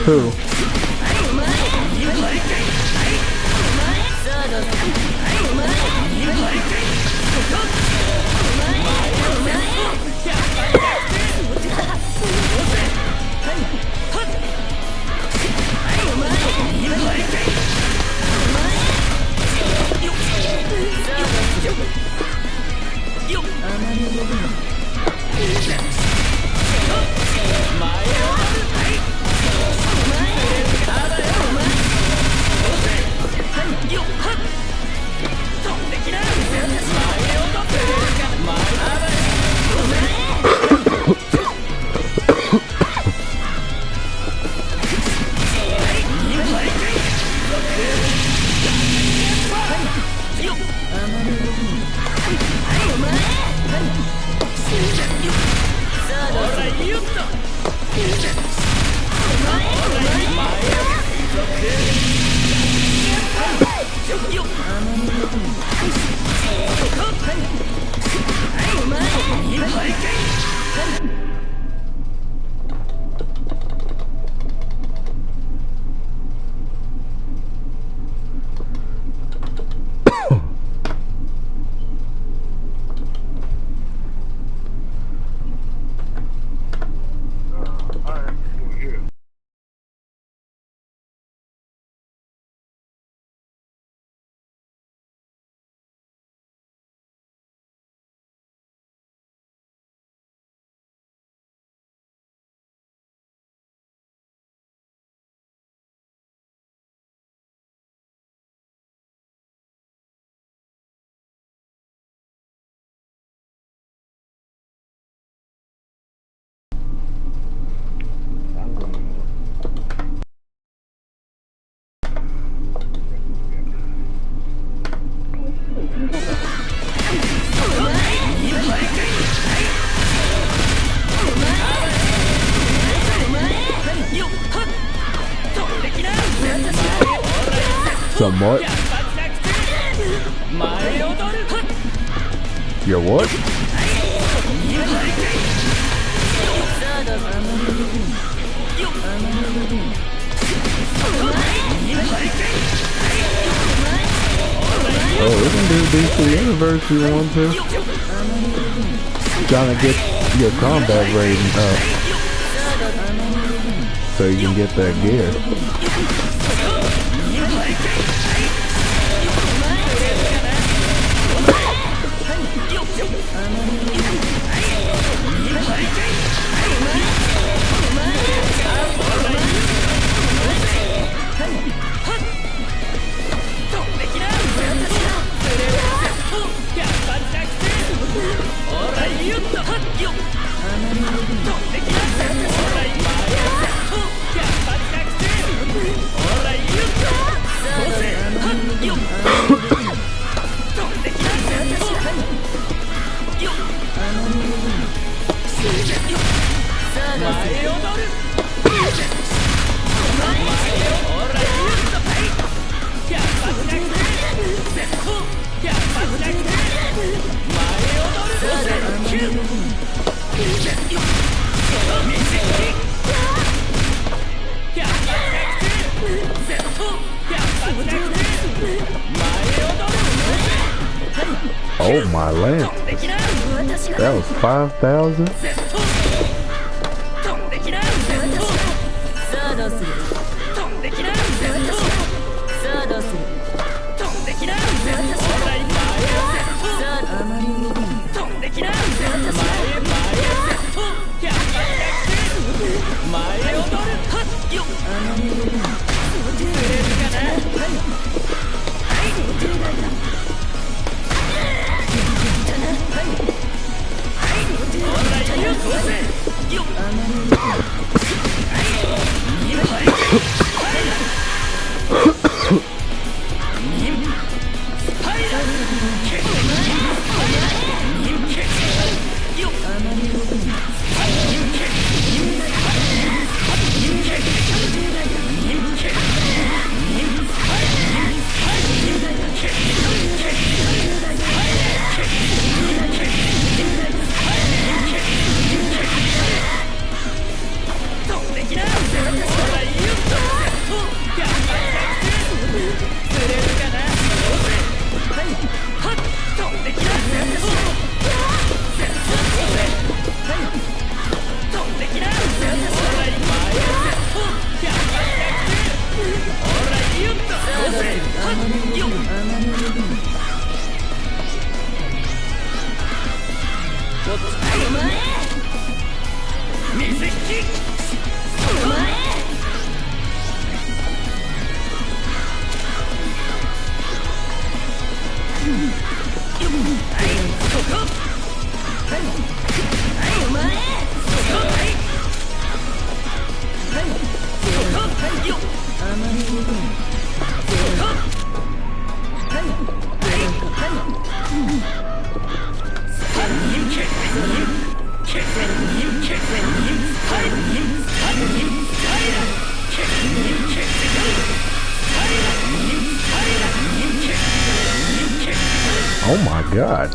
Who? Somewhat. Your what? Oh, we can do DC Universe if you want to. Trying to get your combat rating up so you can get that gear. Oh my land. That was 5,000. Oh my god.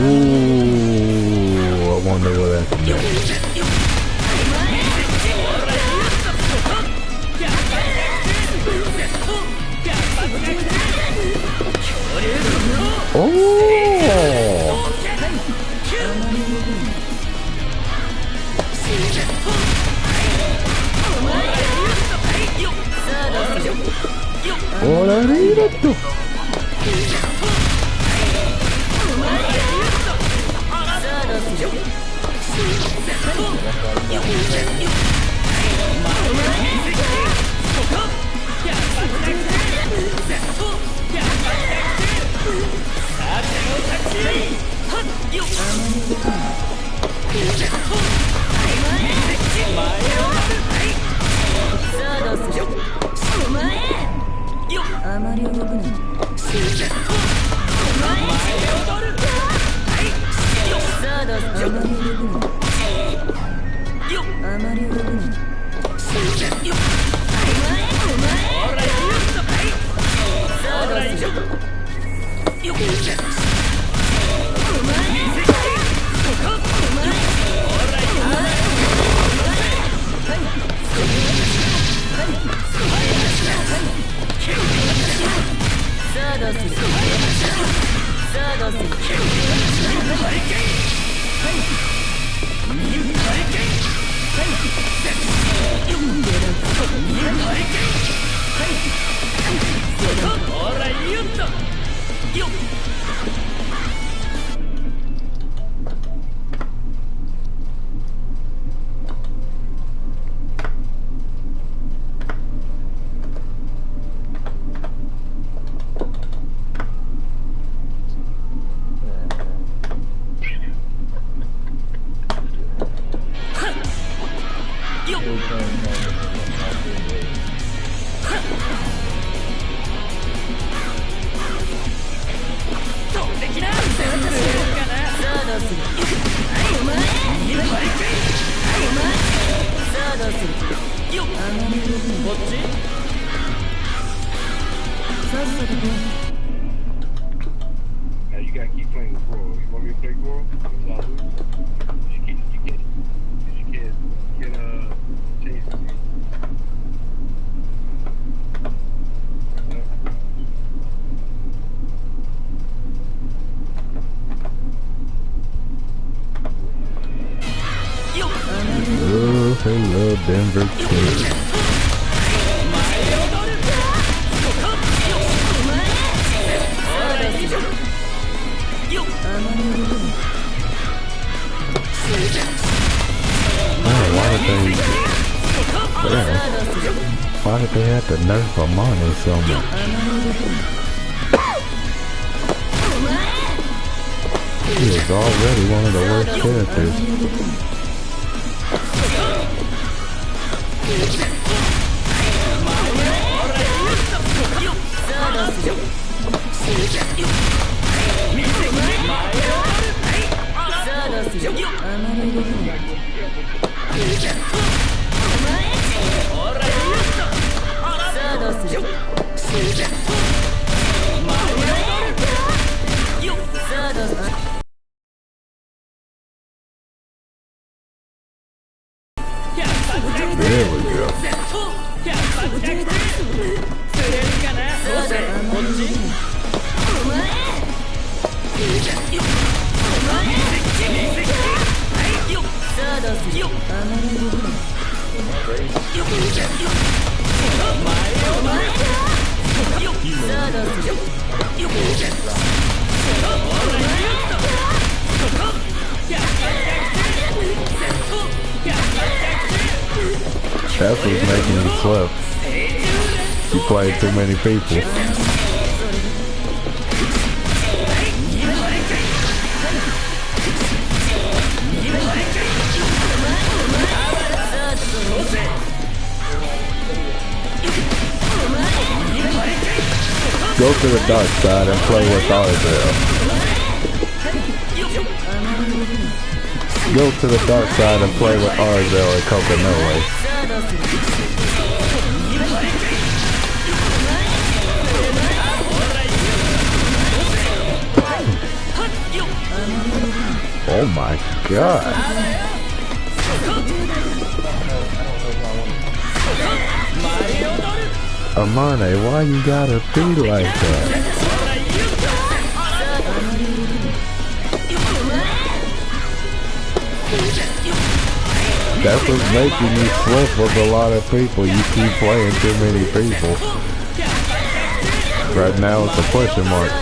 Ooh, I wonder where that can go. Oh! Orarito! Hello, Denver King. Why did they have to nerf Amane so much? He is already one of the worst characters. There we go. That's what's making you slip. You played too many people. Go to the dark side and play with Arzel. Go to the dark side and play with Arzel and Coconut. Oh my god. Amane, why you gotta be like that? That's what's making you slip with a lot of people. You keep playing too many people. Right now it's a question mark.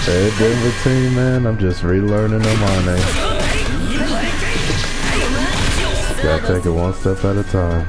Hey, Denver team, man, I'm just relearning them on there. Gotta take it one step at a time.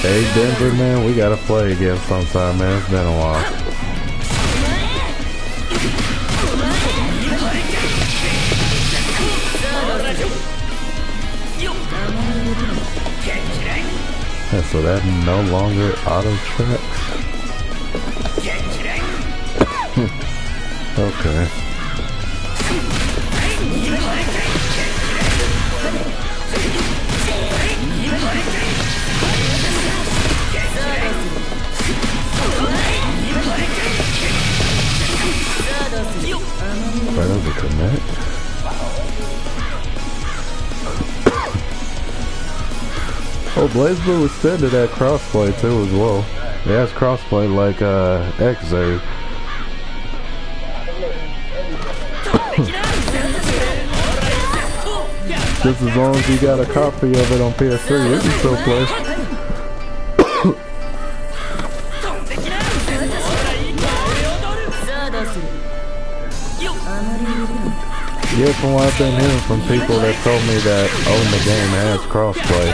Hey Denver, man, we gotta play again sometime, man. It's been a while. Yeah, so that no longer auto tracks. Okay. Right over connect. Oh, BlazBlue extended that crossplay too as well. It has crossplay like Xer. Just as long as you got a copy of it on PS3, we can still play. Yeah, from what I've been hearing from people that told me that own the game has crossplay.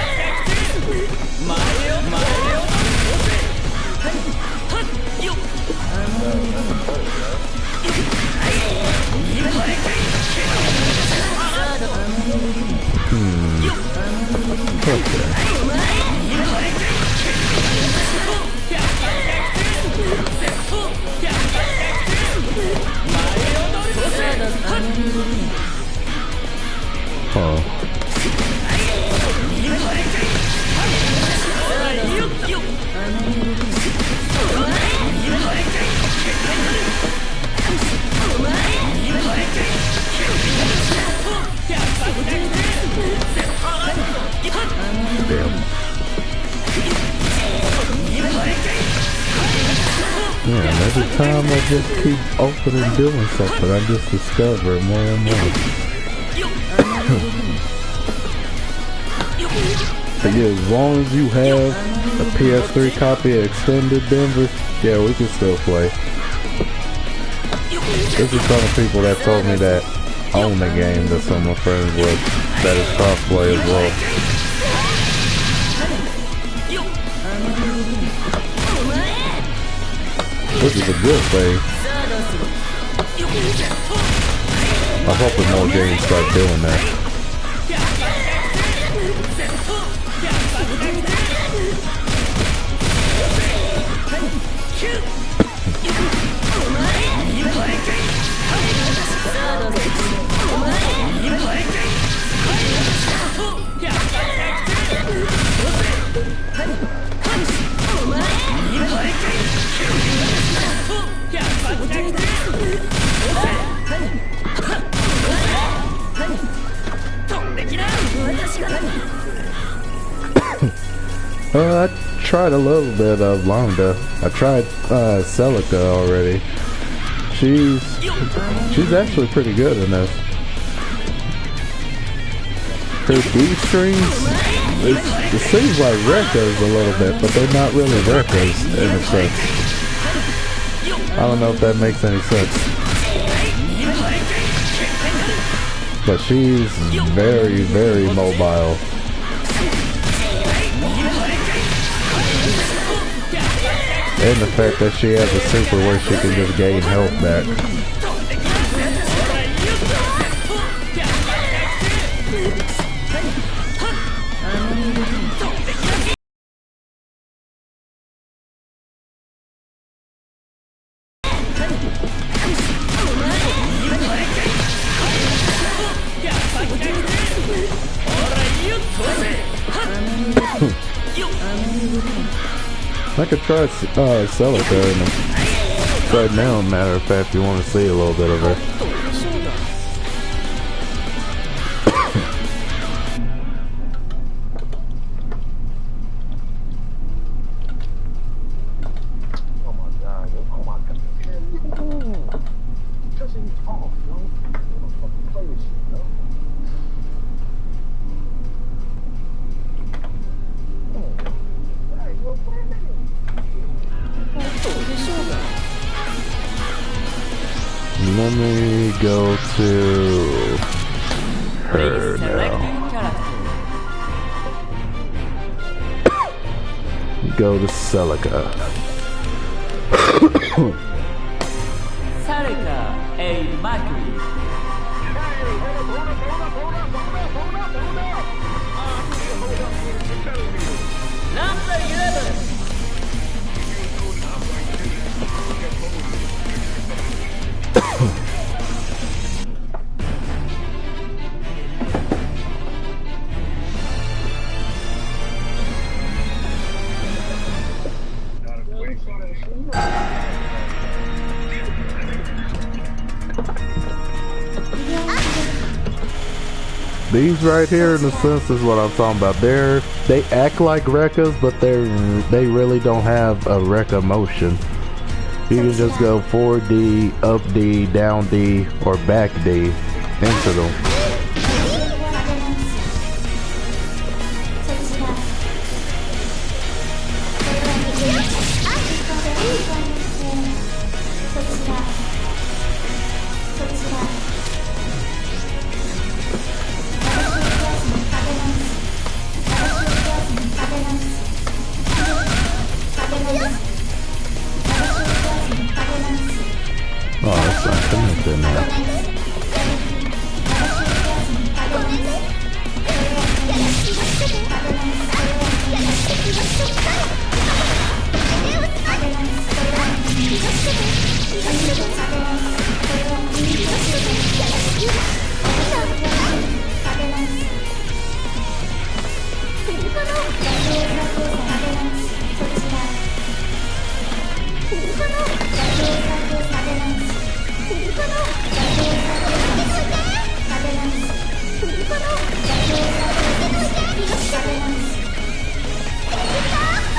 Okay. Oh. Damn. Yeah, every time I just keep opening doing something, I just discover more and more. But yeah, as long as you have a PS3 copy of Extended Denver, yeah, we can still play. This is some of the people that told me that own the game that some of my friends with that is crossplay as well. Which is a good thing. I'm hoping more games start doing that. I tried a little bit of Lambda. I tried Celica already. She's actually pretty good in this. Her D strings, it seems like Rekka's a little bit, but they're not really Rekka's in a sense. I don't know if that makes any sense. But she's very, very mobile. And the fact that she has a super where she can just gain health back. I could try Celica right now, matter of fact, if you want to see a little bit of her. Let me go to her now. Go to Celica. Celica, a Mercury. Number 11. These right here, in a sense, is what I'm talking about. They act like Rekkas, but they really don't have a Rekka motion. You can just go forward D, up D, down D, or back D into them. Oh, it's not connected now.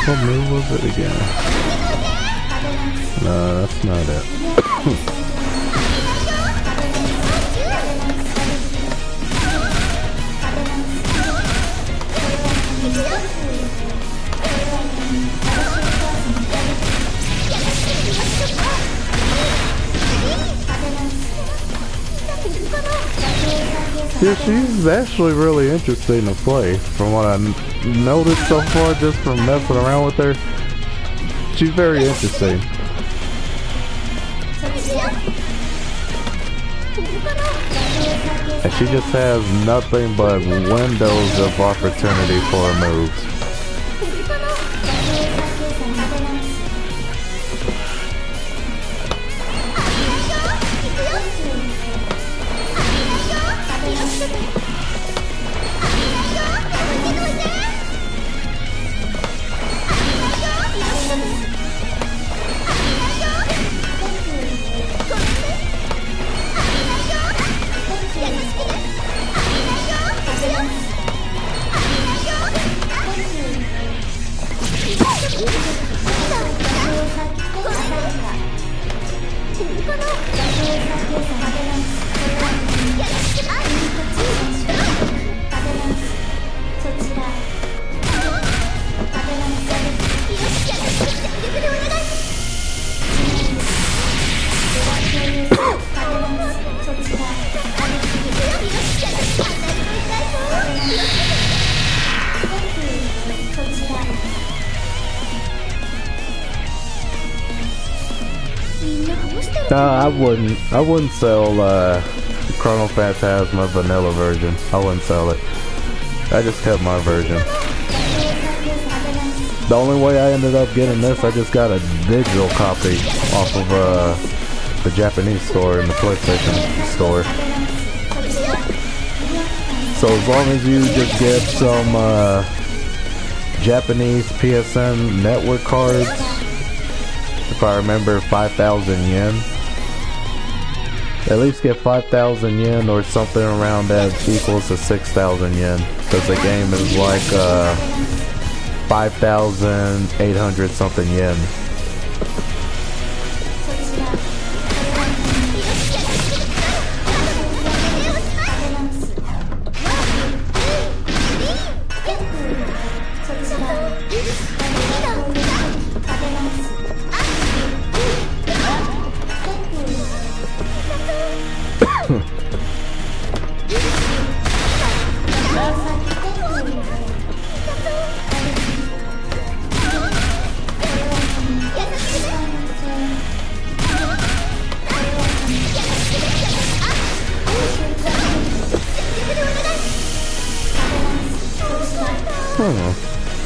What move was it again? No, that's not it. Yeah, she's actually really interesting to play. From what I noticed so far, just from messing around with her, she's very interesting. And she just has nothing but windows of opportunity for her moves. No, I wouldn't sell Chronophantasma vanilla version. I wouldn't sell it. I just kept my version. The only way I ended up getting this, I just got a digital copy off of the Japanese store and the PlayStation store. So as long as you just get some Japanese PSN network cards, if I remember, 5,000 yen. At least get 5,000 yen or something around that equals to 6,000 yen. Because the game is like 5,800 something yen.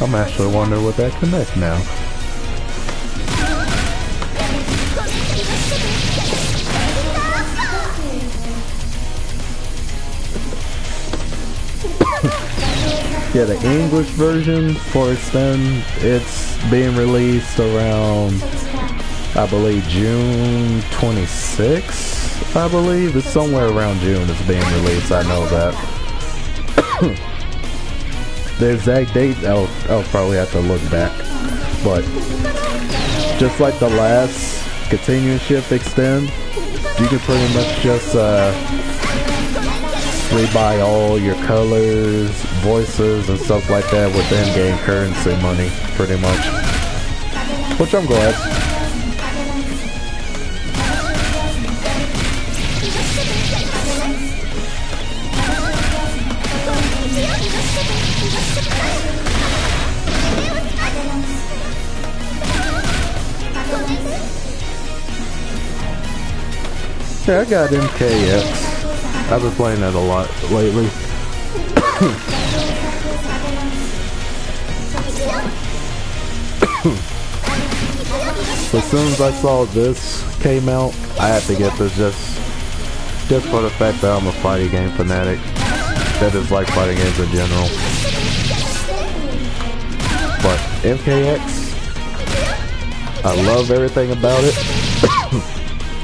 I'm actually wondering what that connect now. Yeah, the English version for Extend, it's being released around, I believe, June 26th, I believe. It's somewhere around June it's being released, I know that. The exact date, I'll probably have to look back. But, just like the last Continuous Shift Extend, you can pretty much just rebuy all your colors, voices, and stuff like that with in-game currency money, pretty much. Which I'm glad. Yeah, I got MKX. I've been playing that a lot lately. As soon as I saw this came out, I had to get this just for the fact that I'm a fighting game fanatic. That is like fighting games in general. But MKX, I love everything about it.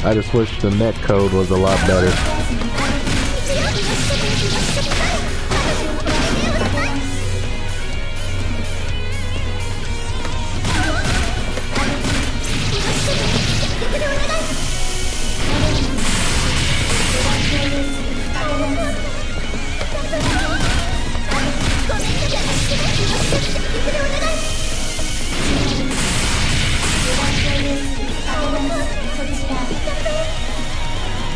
I just wish the net code was a lot better.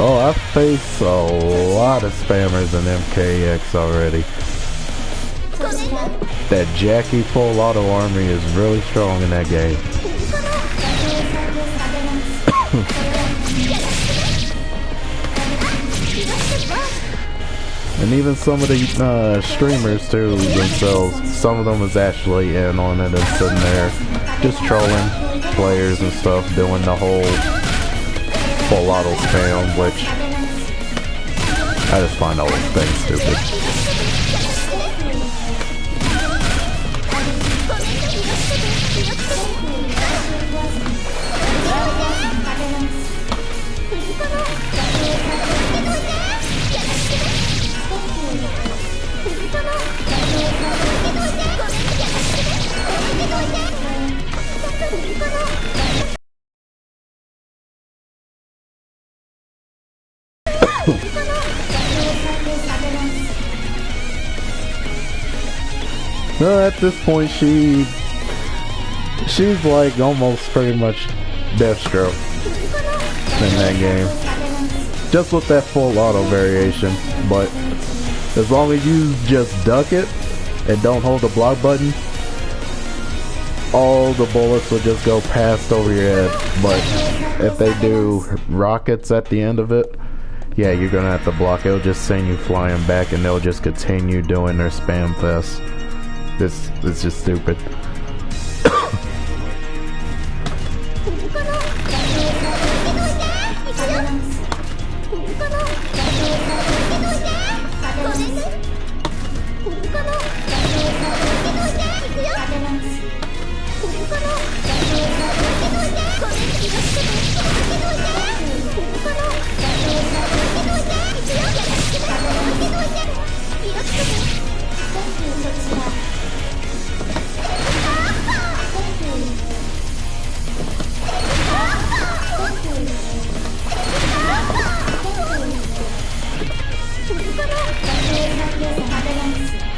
Oh, I've faced a lot of spammers in MKX already. That Jackie full auto army is really strong in that game. And even some of the streamers too themselves, some of them is actually in on it and sitting there just trolling players and stuff, doing the whole full auto spam, which I just find all those things stupid. Well, at this point, she's like almost pretty much Deathstroke in that game. Just with that full auto variation. But as long as you just duck it and don't hold the block button, all the bullets will just go past over your head. But if they do rockets at the end of it, yeah, you're gonna have to block. It'll just send you flying back, and they'll just continue doing their spam fest. This is just stupid.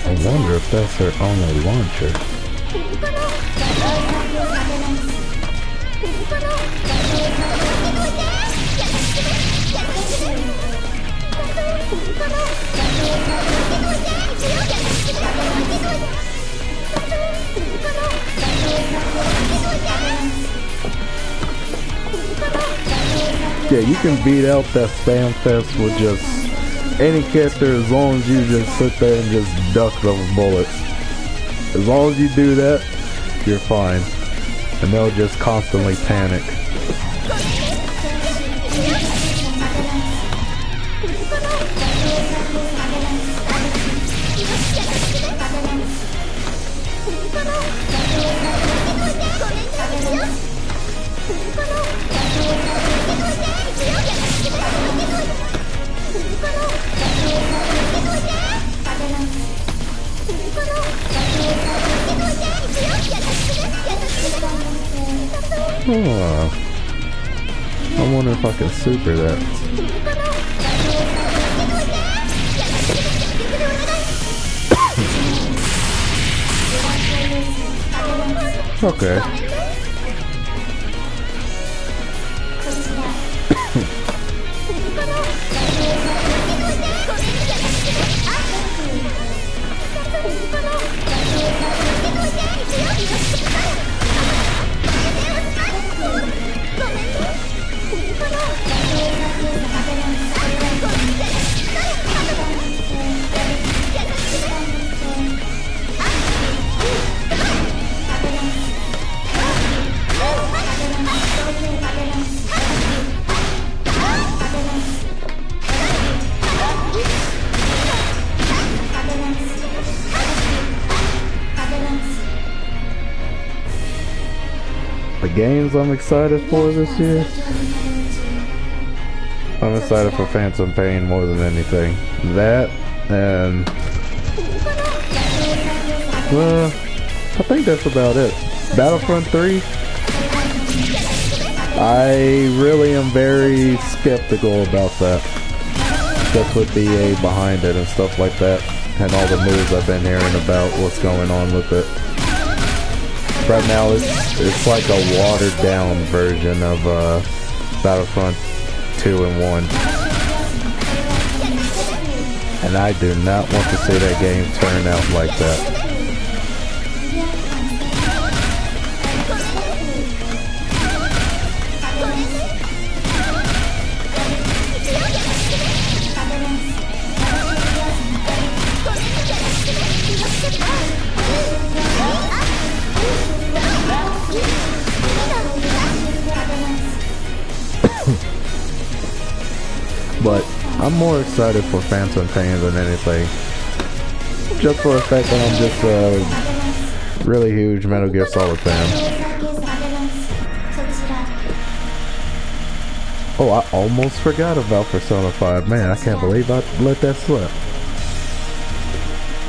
I wonder if that's her only launcher. Yeah, you can beat out that spam fest with just any character as long as you just sit there and just duck those bullets. As long as you do that, you're fine. And they'll just constantly panic. Oh, I wonder if I can super that. Okay. The games I'm excited for this year, I'm excited for Phantom Pain more than anything. That and I think that's about it. Battlefront 3, I really am very skeptical about that. Just with the EA behind it and stuff like that, and all the news I've been hearing about what's going on with it. Right now, it's like a watered down version of Battlefront 2 and 1. And I do not want to see that game turn out like that. But I'm more excited for Phantom Pain than anything. Just for the fact that I'm just a really huge Metal Gear Solid fan. Oh, I almost forgot about Persona 5. Man, I can't believe I let that slip.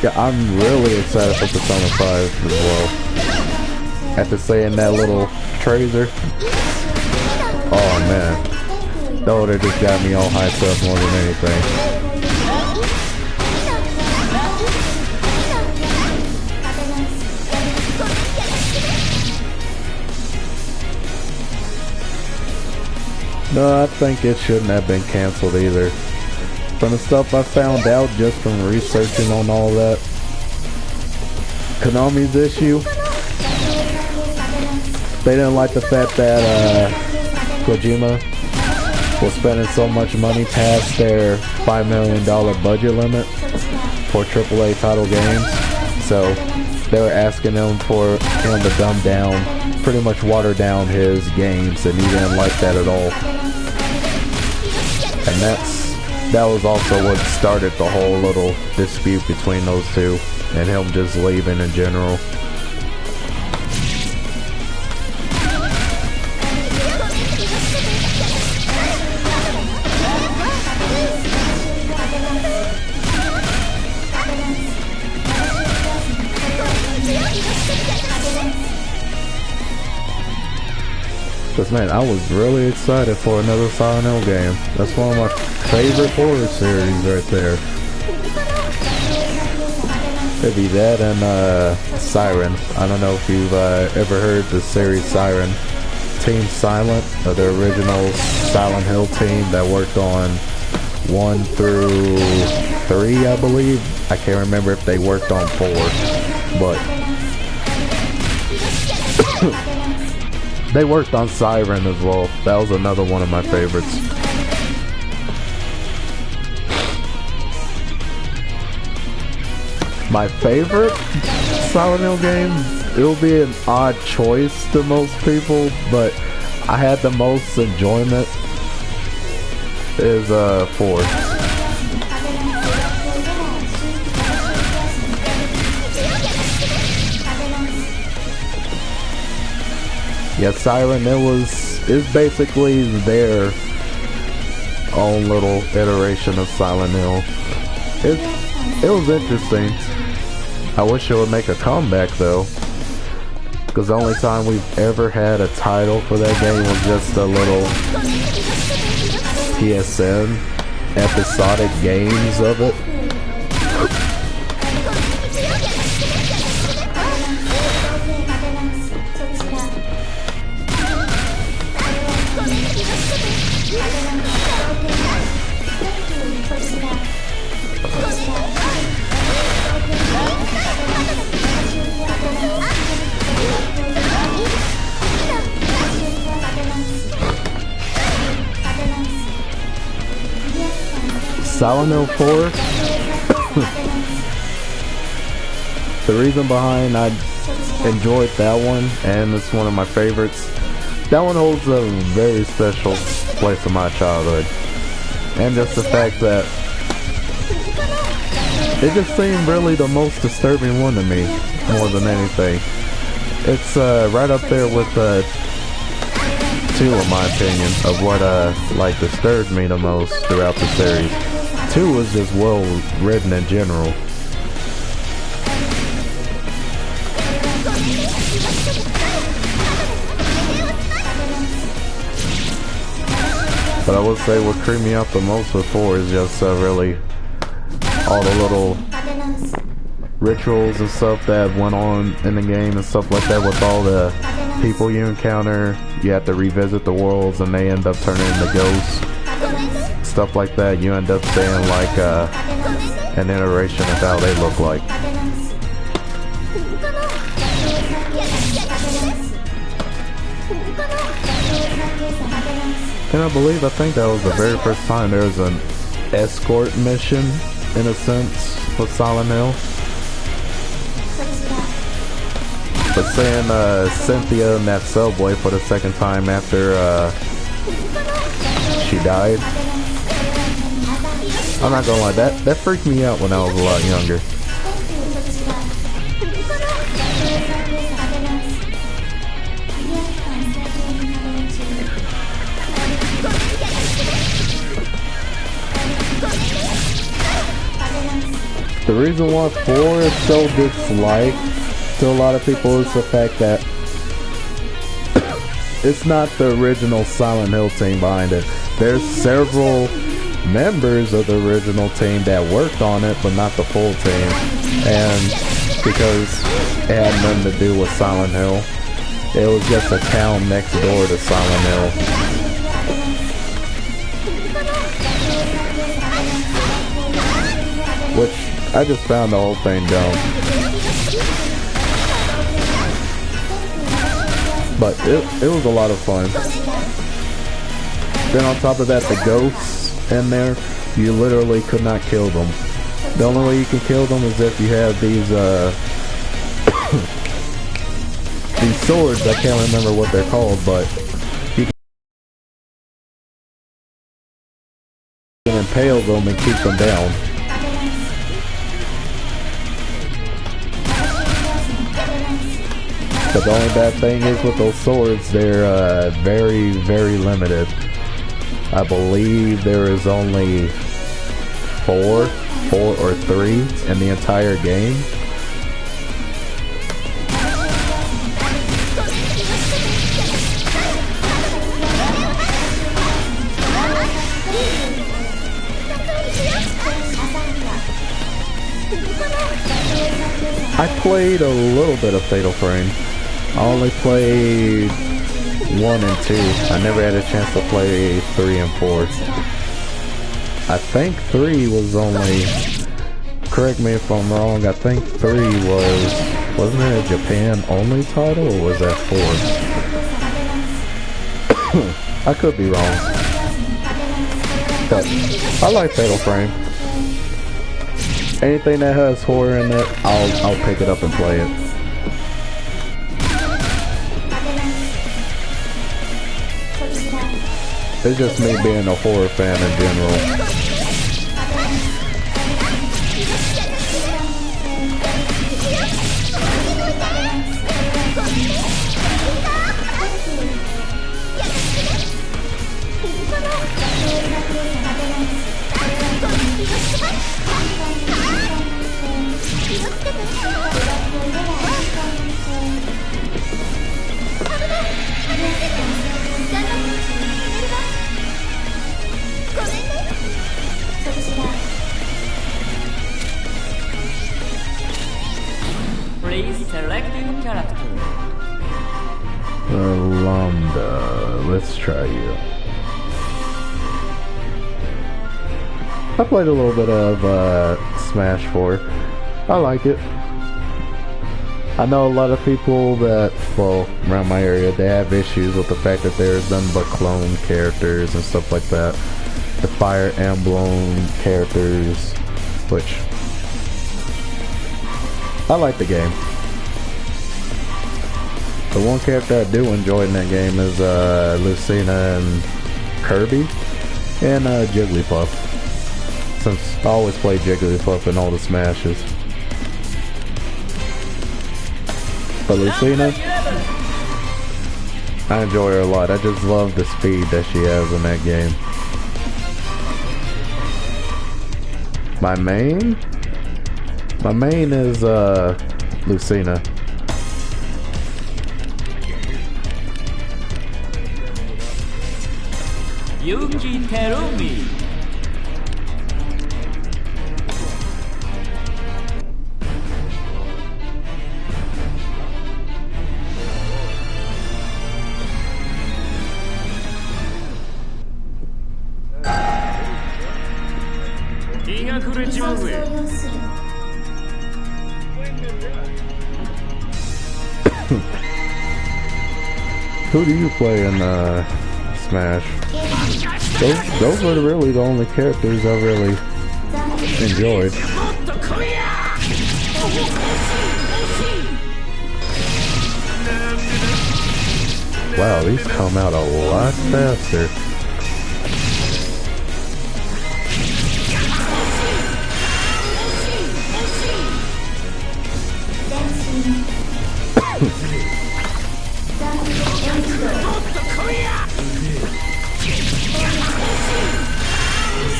Yeah, I'm really excited for Persona 5 as well. After saying that little trailer. Oh man. That would've just got me all hyped up more than anything. No, I think it shouldn't have been canceled either. From the stuff I found out just from researching on all that, Konami's issue, they didn't like the fact that Kojima was spending so much money past their $5 million budget limit for AAA title games. So they were asking him for him to dumb down, pretty much water down his games, and he didn't like that at all. And that was also what started the whole little dispute between those two and him just leaving in general. Cause man, I was really excited for another Silent Hill game. That's one of my favorite horror series right there. It'd be that and Siren. I don't know if you've ever heard the series Siren. Team Silent, the original Silent Hill team that worked on 1 through 3, I believe. I can't remember if they worked on 4, but they worked on Siren as well. That was another one of my favorites. My favorite Silent Hill game, it'll be an odd choice to most people, but I had the most enjoyment is 4. Yeah, Siren, it's basically their own little iteration of Silent Hill. It was interesting. I wish it would make a comeback though, because the only time we've ever had a title for that game was just a little PSN episodic games of it. Silent Hill 4, the reason behind I enjoyed that one, and it's one of my favorites, that one holds a very special place in my childhood. And just the fact that it just seemed really the most disturbing one to me, more than anything. It's right up there with 2, in my opinion, of what like disturbed me the most throughout the series. 2 was just well written in general. But I would say what creeped me out the most with 4 is just really all the little rituals and stuff that went on in the game and stuff like that, with all the people you encounter. You have to revisit the worlds and they end up turning into ghosts. Stuff like that. You end up saying like an iteration of how they look like. And I think that was the very first time there was an escort mission, in a sense, for Silent Hill. But seeing Cynthia in that subway for the second time after she died, I'm not gonna lie, that freaked me out when I was a lot younger. The reason why 4 is so disliked to a lot of people is the fact that it's not the original Silent Hill team behind it. There's several members of the original team that worked on it, but not the full team. And because it had nothing to do with Silent Hill, it was just a town next door to Silent Hill. which I just found the whole thing dumb. But it was a lot of fun. Then on top of that, the ghosts in there, you literally could not kill them. The only way you can kill them is if you have these these swords. I can't remember what they're called, but you can impale them and keep them down. But the only bad thing is with those swords, they're very, very limited. I believe there is only four or three in the entire game. I played a little bit of Fatal Frame. I only played 1 and 2. I never had a chance to play 3 and 4. I think 3 was only, correct me if I'm wrong, I think 3 wasn't it a Japan only title, or was that 4? I could be wrong. But I like Fatal Frame. Anything that has horror in it, I'll pick it up and play it. It's just me being a horror fan in general. Please select your character. Lambda, let's try you. I played a little bit of Smash 4. I like it. I know a lot of people that, well, around my area, they have issues with the fact that there's nothing but clone characters and stuff like that. The Fire Emblem characters, which I like the game. The one character I do enjoy in that game is Lucina and Kirby and Jigglypuff, since I always play Jigglypuff in all the Smashes. But Lucina, I enjoy her a lot. I just love the speed that she has in that game. My main is Lucina. Yuki Terumi. Who do you play in Smash? Those are really the only characters I really enjoyed. Wow, these come out a lot faster.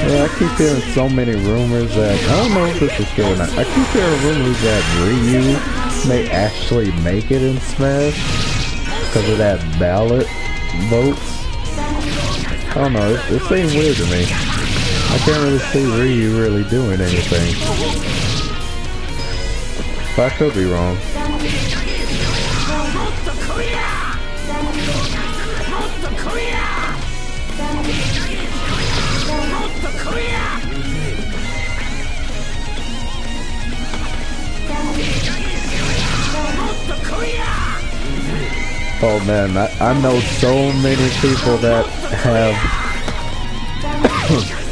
Yeah, I keep hearing so many rumors that, I don't know if this is true or not, I keep hearing rumors that Ryu may actually make it in Smash because of that ballot votes. I don't know, it seems weird to me. I can't really see Ryu really doing anything. But I could be wrong. Oh man, I know so many people that have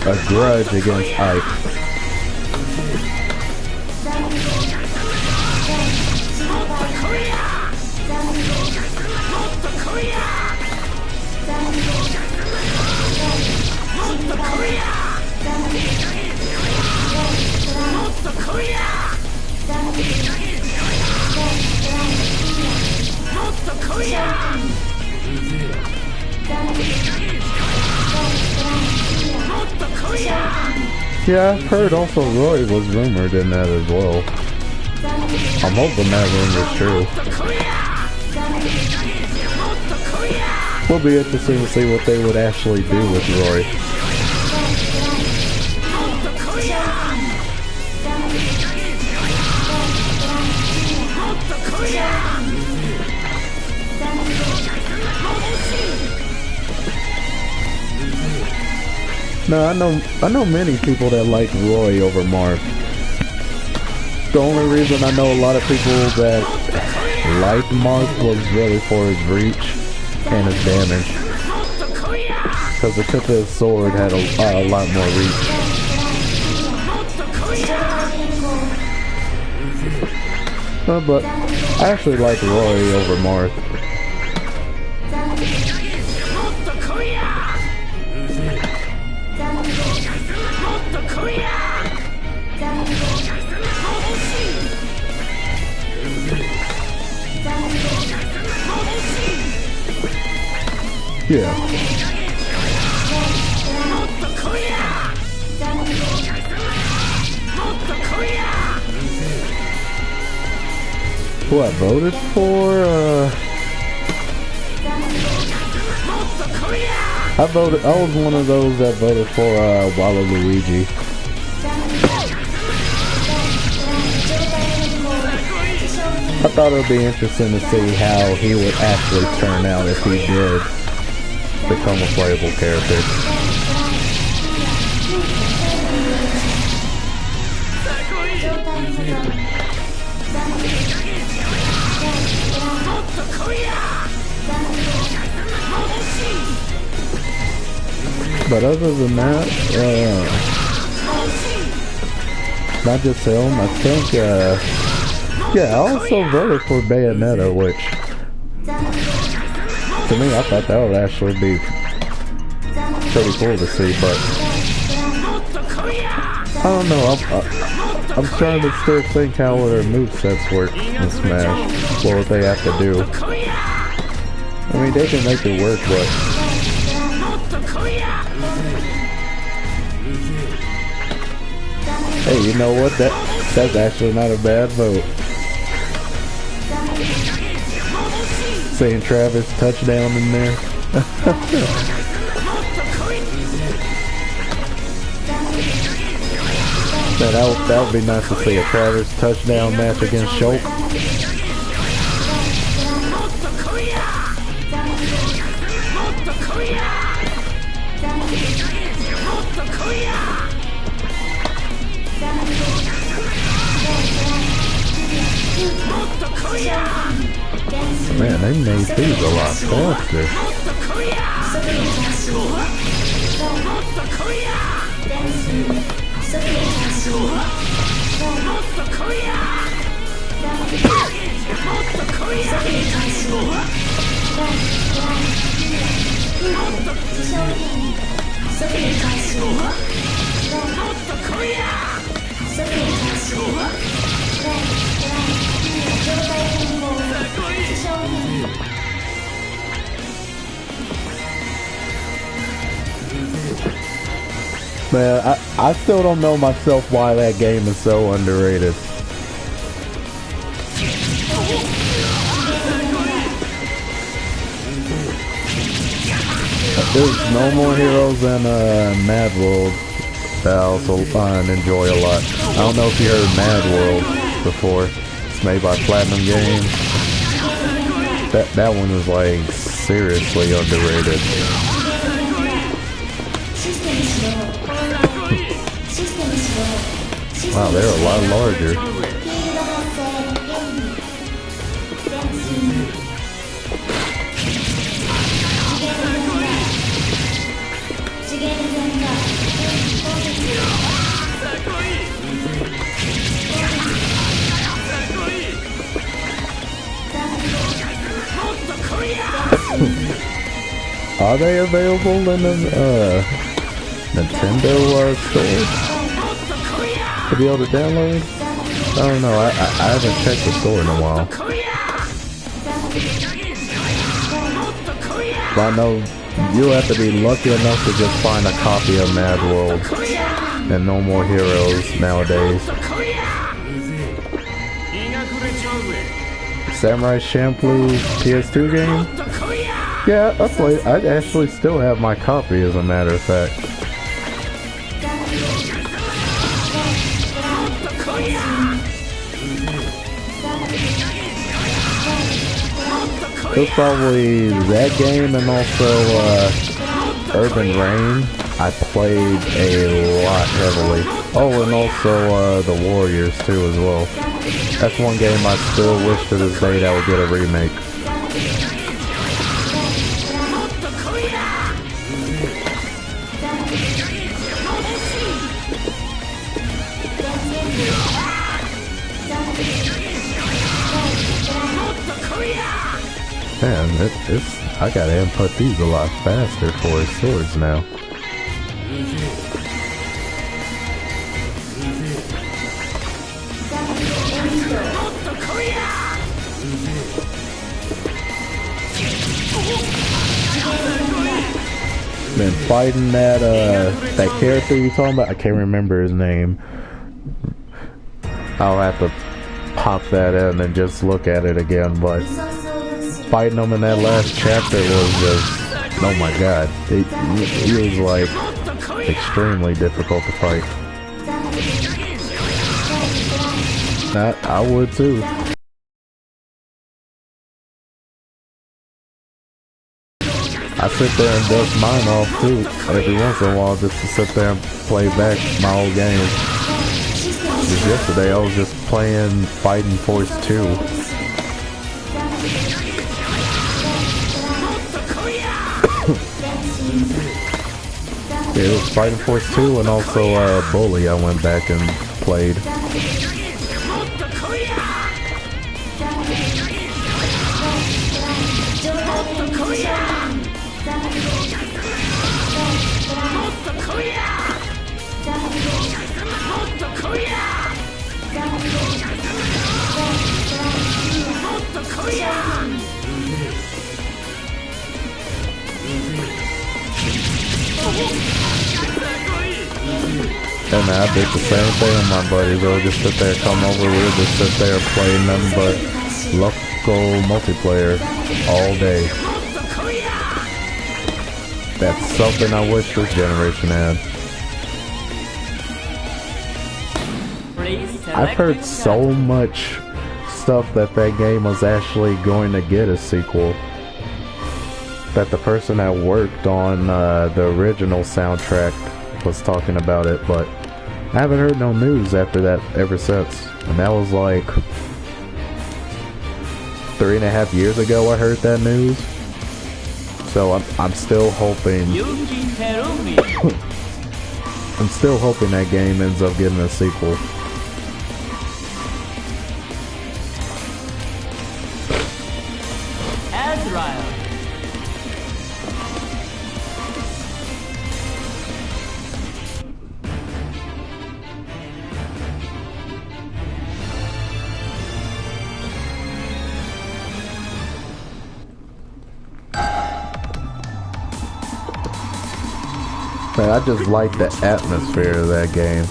a grudge against Ike. Yeah, I've heard also Roy was rumored in that as well. I'm hoping that rumor's true. Will be interesting to see what they would actually do with Roy. No, I know many people that like Roy over Marth. The only reason I know a lot of people that liked Marth was really for his reach and his damage. Because the tip of his sword had a lot more reach. But I actually like Roy over Marth. Yeah. Who I voted for? I was one of those that voted for Waluigi. I thought it would be interesting to see how he would actually turn out if he did become a playable character. But other than that, not just him, I think, yeah, I also voted for Bayonetta, which, to me, I thought that would actually be pretty cool to see, but I don't know, I'm trying to still think how their movesets work in Smash, what would they have to do. I mean, they can make it work, but hey, you know what? That's actually not a bad vote. Saying Travis touchdown in there. That would be nice to see a Travis touchdown match against Shulk. Man, they made these a lot faster. Man, I still don't know myself why that game is so underrated. There's no more heroes than Mad World that I also enjoy a lot. I don't know if you heard Mad World before. It's made by Platinum Games. That one is like seriously underrated. Wow, they're a lot larger. Are they available in the Nintendo store to be able to download? I don't know. I haven't checked the store in a while. But I know you'll have to be lucky enough to just find a copy of Mad World and No More Heroes nowadays. Samurai Champloo PS2 game? Yeah, I actually still have my copy, as a matter of fact. It was probably that game and also Urban Reign. I played a lot heavily. Oh, and also The Warriors too as well. That's one game I still wish to this day that would get a remake. Man, I gotta input these a lot faster for his swords now. Been fighting that character you talking about. I can't remember his name. I'll have to pop that in and just look at it again, but fighting him in that last chapter was just, oh my god, he was like extremely difficult to fight. I would too. I sit there and dust mine off too every once in a while just to sit there and play back my old games. Just yesterday I was just playing Fighting Force 2. Yeah, it was Fighting Force 2 and also Bully I went back and played. And I did the same thing with my buddies. They would just sit there, come over, we would just sit there playing nothing but local multiplayer all day. That's something I wish this generation had. I've heard so much stuff that game was actually going to get a sequel. That the person that worked on the original soundtrack was talking about it, but I haven't heard no news after that ever since. And that was like 3.5 years ago I heard that news. So I'm still hoping I'm still hoping that game ends up getting a sequel. Man, I just like the atmosphere of that game.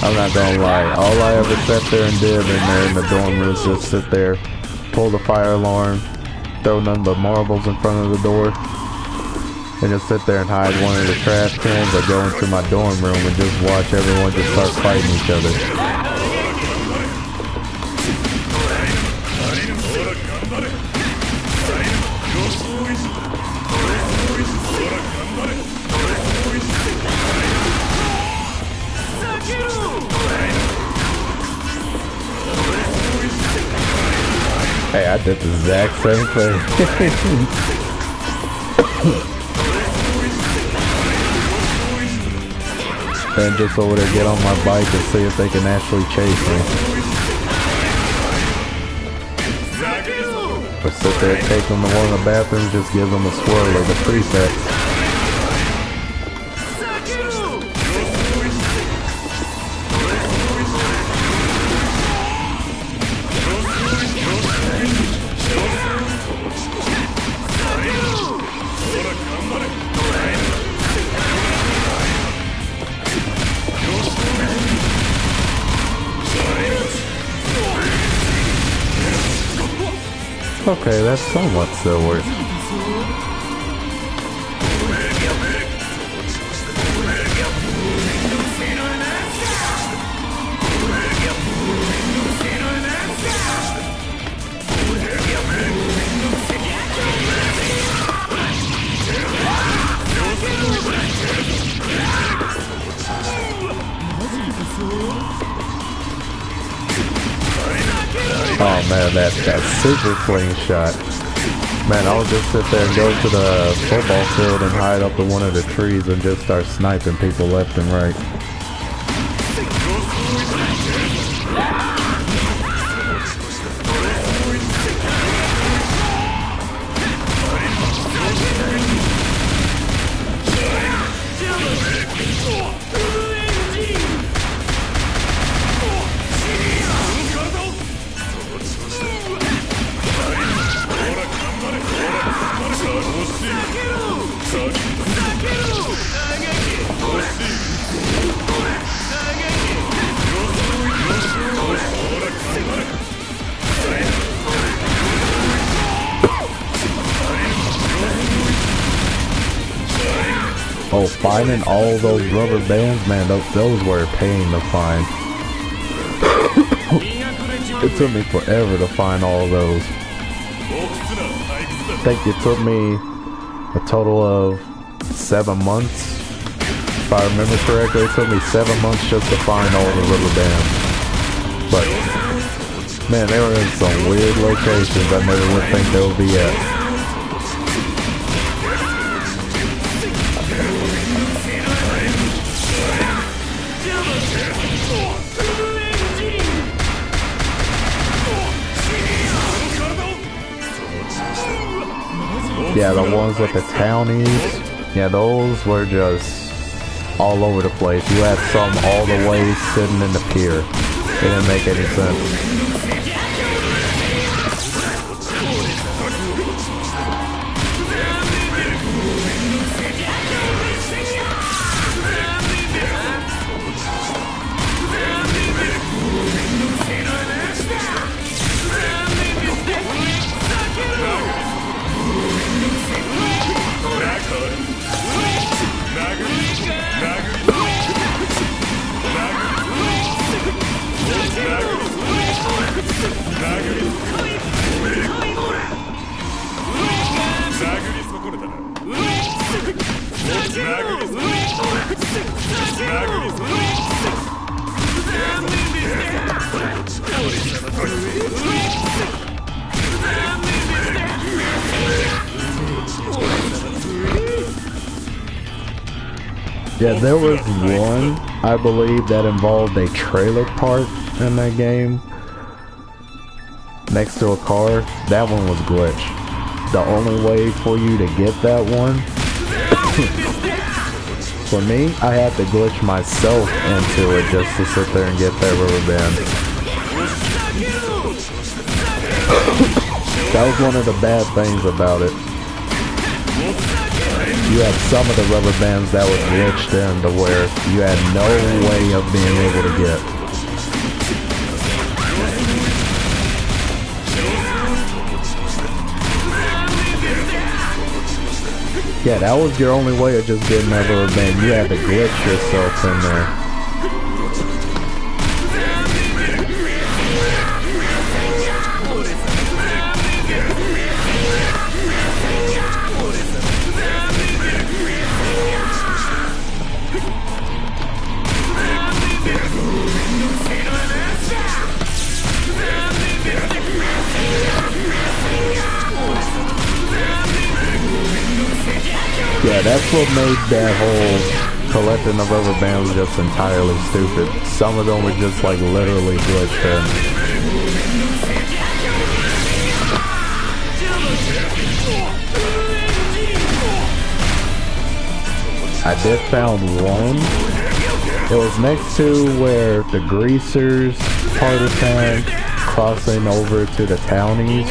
I'm not gonna lie, all I ever sat there and did in there in the dorm room was just sit there, pull the fire alarm, throw none but marbles in front of the door, and just sit there and hide one of the trash cans or go into my dorm room and just watch everyone just start fighting each other. Hey, I did the exact same thing. And just over there get on my bike and see if they can actually chase me. Or sit there, take them to one of the bathrooms, just give them a swirl of the presets. Okay, that's somewhat still works. Oh man, that super clean shot. Man, I would just sit there and go to the football field and hide up in one of the trees and just start sniping people left and right. Oh, finding all those rubber bands, man, those were a pain to find. It took me forever to find all those. I think it took me a total of 7 months. If I remember correctly, it took me 7 months just to find all the rubber bands. But, man, they were in some weird locations I never would think they would be at. Yeah, the ones with the townies, yeah, those were just all over the place. You had some all the way sitting in the pier. It didn't make any sense. Yeah, there was one, I believe, that involved a trailer park in that game. Next to a car. That one was glitched. The only way for you to get that one, for me, I had to glitch myself into it just to sit there and get that rubber band. That was one of the bad things about it. You had some of the rubber bands that were glitched in to where you had no way of being able to get. Yeah, that was your only way of just getting that rubber band. You had to glitch yourself in there. Yeah, that's what made that whole collecting the rubber bands just entirely stupid. Some of them were just like literally glitched in. I did found one. It was next to where the greasers part of town crossing over to the townies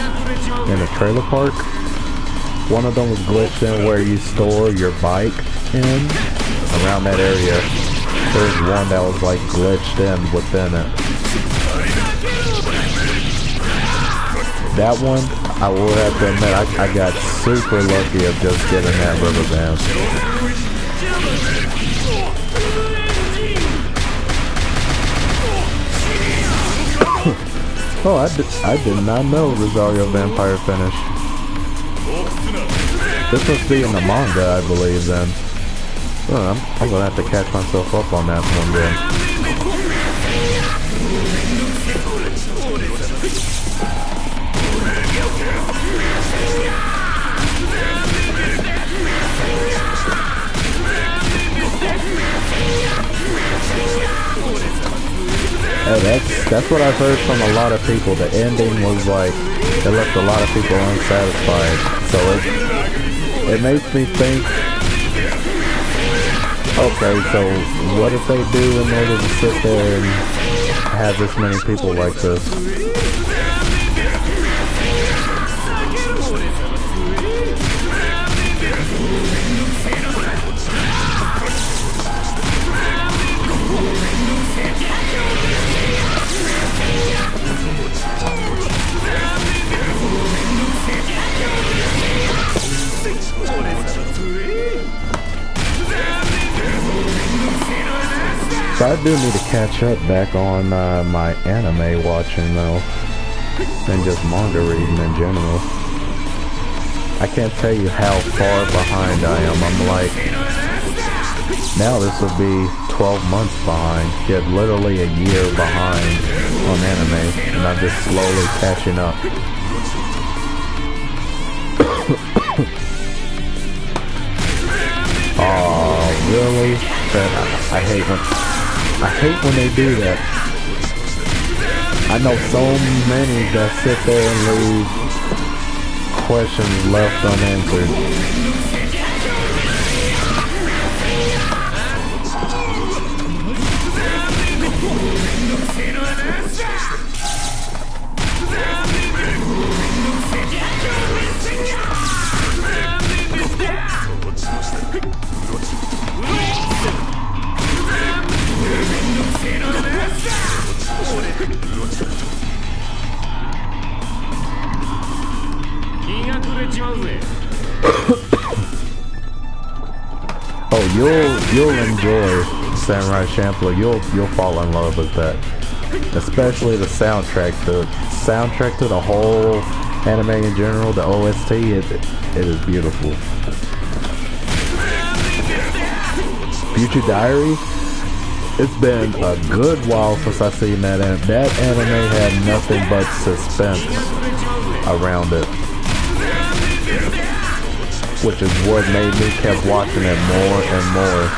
in the trailer park. One of them was glitched in where you store your bike in. Around that area, there's one that was like glitched in within it. That one, I will have to admit, I got super lucky of just getting that rubber band. Oh, I did not know Rosario Vampire finished. This must be in the manga, I believe, then. Oh, I'm gonna have to catch myself up on that one then. Hey, that's what I've heard from a lot of people. The ending was like, it left a lot of people unsatisfied. So it makes me think, okay, so what if they do in order to sit there and have this many people like this? So I do need to catch up back on my anime watching though, and just manga reading in general. I can't tell you how far behind I am. I'm like, now this will be 12 months behind, yet literally a year behind on anime, and I'm just slowly catching up. Oh, really? I hate when they do that. I know so many that sit there and leave questions left unanswered. Oh, you'll enjoy Samurai Champloo. You'll fall in love with that, especially the soundtrack. The soundtrack to the whole anime in general, the OST, it is beautiful. Future Diary. It's been a good while since I've seen that anime. That anime had nothing but suspense around it, which is what made me keep watching it more and more.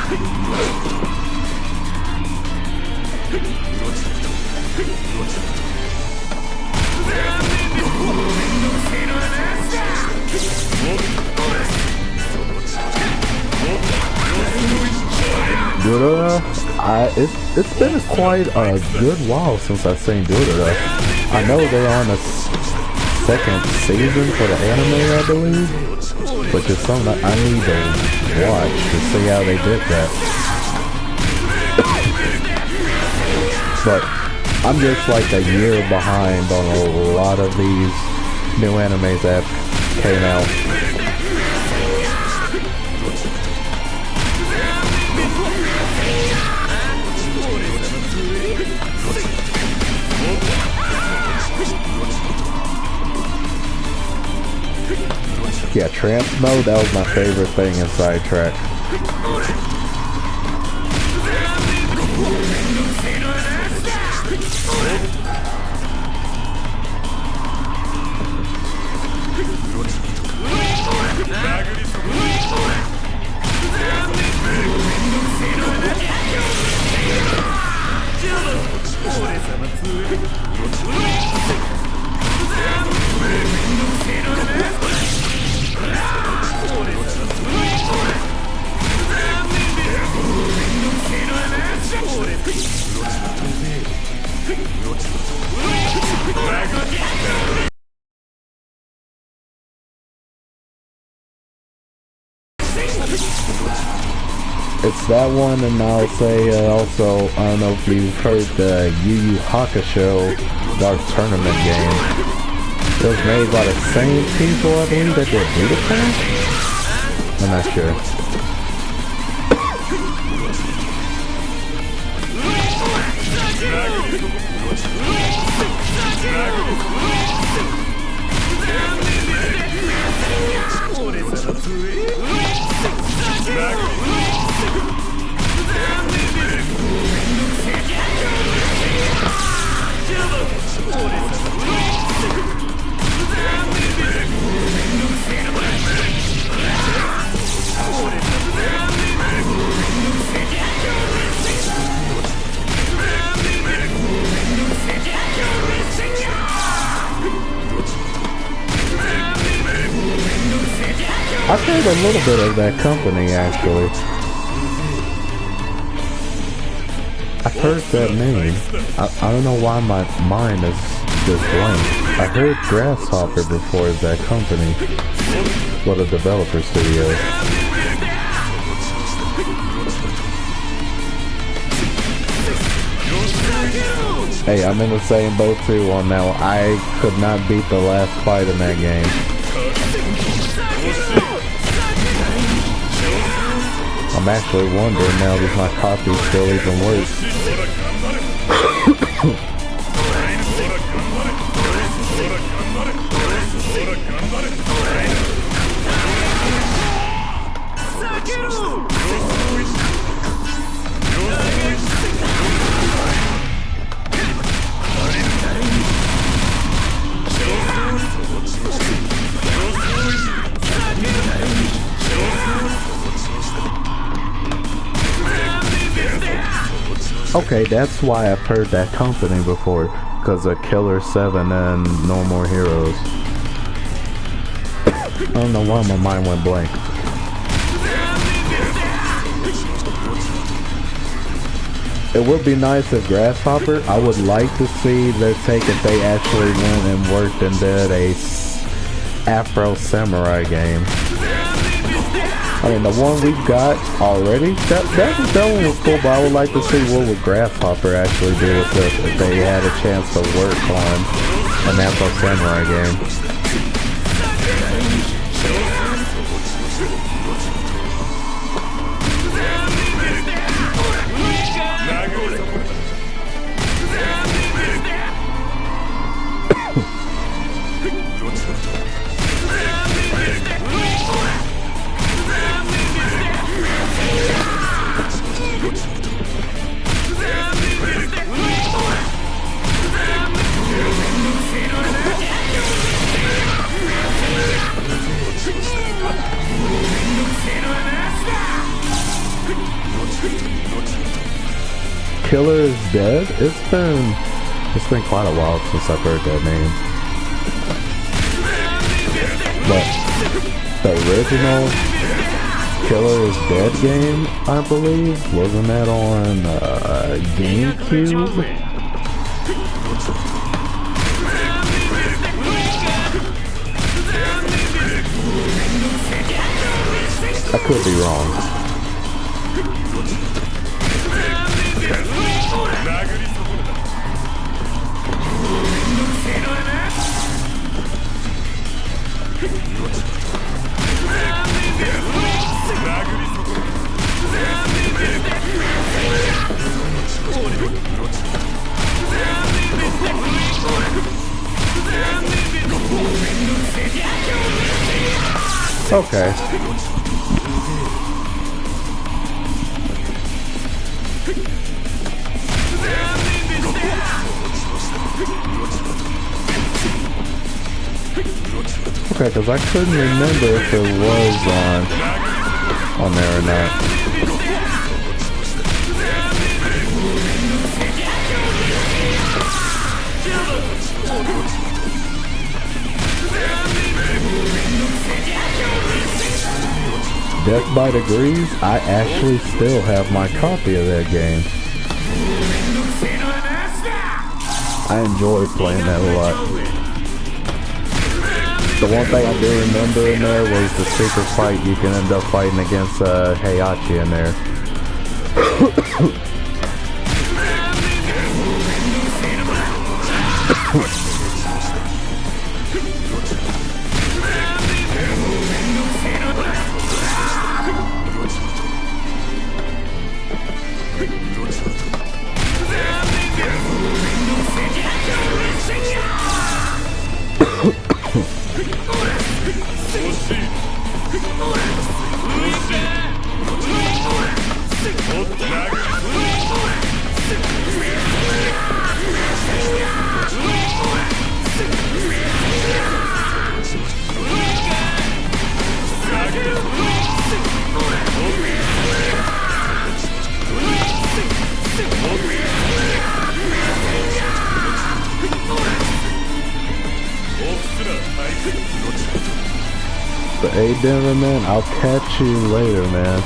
Durara, it's been quite a good while since I've seen Durara. I know they're on a second season for the anime, I believe, which is something that I need to watch to see how they did that. But I'm just like a year behind on a lot of these new animes that came out. Yeah, trance mode, that was my favorite thing in Sidetrack. It's that one, and I'll say also, I don't know if you've heard the Yu Yu Hakusho Dark Tournament game. It was made by the same people, I believe, that did Budokan? I'm not sure. I've heard a little bit of that company, actually. I've heard that name. I don't know why my mind is just blank. I heard Grasshopper before that company. What a developer studio. Hey, I'm in the same boat too on that one. I could not beat the last fight in that game. I'm actually wondering now that my copy still even works. Okay, that's why I've heard that company before, because of Killer 7 and No More Heroes. I don't know why my mind went blank. It would be nice if Grasshopper, I would like to see their take if they actually went and worked and did a Afro Samurai game. I mean, the one we've got already, that one was cool, but I would like to see what would Grasshopper actually do with this if they had a chance to work on an Afro Samurai game. Killer is dead? It's been quite a while since I've heard that name. But the original Killer is Dead game, I believe, wasn't that on GameCube? I could be wrong. Okay. Okay, because I couldn't remember if it was on there or not. Death by Degrees, I actually still have my copy of that game. I enjoyed playing that a lot. The one thing I do remember in there was the secret fight. You can end up fighting against Heihachi in there. But hey, Denver, man, I'll catch you later, man.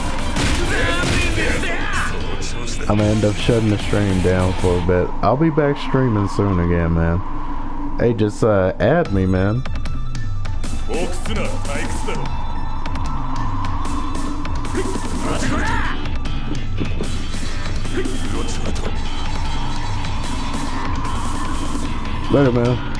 I'm gonna end up shutting the stream down for a bit. I'll be back streaming soon again, man. Hey, just add me, man. Later, man.